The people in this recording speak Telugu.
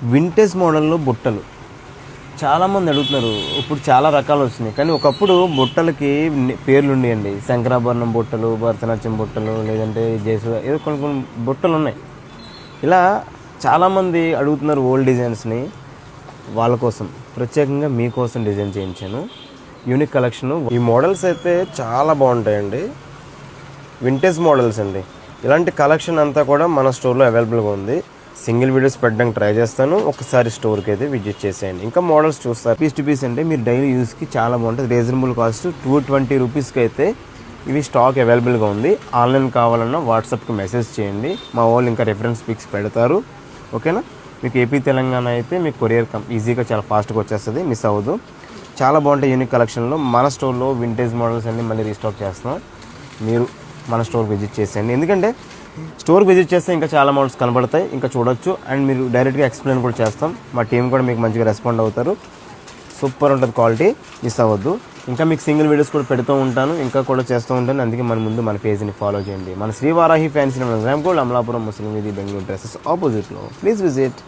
వింటేజ్ మోడల్లో బుట్టలు చాలామంది అడుగుతున్నారు. ఇప్పుడు చాలా రకాలు వచ్చినాయి, కానీ ఒకప్పుడు బుట్టలకి పేర్లు ఉండేయండి. శంకరాభరణం బుట్టలు, భరతనాట్యం బుట్టలు, లేదంటే జయసూర్య, ఏదో కొన్ని కొన్ని బుట్టలు ఉన్నాయి. ఇలా చాలామంది అడుగుతున్నారు ఓల్డ్ డిజైన్స్ని. వాళ్ళ కోసం ప్రత్యేకంగా మీకోసం డిజైన్ చేయించాను. Unique collection. ఈ మోడల్స్ అయితే చాలా బాగుంటాయండి. వింటేజ్ మోడల్స్ అండి. ఇలాంటి కలెక్షన్ అంతా కూడా మన స్టోర్లో అవైలబుల్గా ఉంది. సింగిల్ వీడియోస్ పెట్టడానికి ట్రై చేస్తాను. ఒకసారి స్టోర్కి అయితే విజిట్ చేసేయండి. ఇంకా మోడల్స్ చూస్తారు. పీస్ టు పీస్ అంటే మీరు డైలీ యూస్కి చాలా బాగుంటుంది. రీజనబుల్ కాస్ట్ 220 రూపీస్కి అయితే ఇవి స్టాక్ అవైలబుల్గా ఉంది. ఆన్లైన్ కావాలన్నా వాట్సాప్కి మెసేజ్ చేయండి. మా వాళ్ళు ఇంకా రెఫరెన్స్ పిక్స్ పెడతారు. ఓకేనా? మీకు ఏపీ తెలంగాణ అయితే మీకు కొరియర్ ఈజీగా చాలా ఫాస్ట్గా వచ్చేస్తుంది. మిస్ అవ్వదు. చాలా బాగుంటాయి యూనిక్ కలెక్షన్లో. మన స్టోర్లో వింటేజ్ మోడల్స్ అన్నీ మళ్ళీ రీస్టాక్ చేస్తున్నాం. మీరు మన స్టోర్కి విజిట్ చేసేయండి. ఎందుకంటే స్టోర్కి విజిట్ చేస్తే ఇంకా చాలా మోడల్స్ కనబడతాయి, ఇంకా చూడొచ్చు. అండ్ మీరు డైరెక్ట్గా ఎక్స్ప్లెయిన్ కూడా చేస్తాం. మా టీం కూడా మీకు మంచిగా రెస్పాండ్ అవుతారు. సూపర్ ఉంటుంది క్వాలిటీ. మిస్ అవ్వద్దు. ఇంకా మీకు సింగిల్ వీడియోస్ కూడా పెడుతూ ఉంటాను, ఇంకా కూడా చేస్తూ ఉంటాను. అందుకే మన పేజ్ని ఫాలో చేయండి. మన శ్రీ వారాహి ఫ్యాన్సీ రామ్కోడ్ అమలాపురం ముస్లిం వీధి బెంగళూరు డ్రెస్సెస్ ఆపోజిట్లో. Please visit.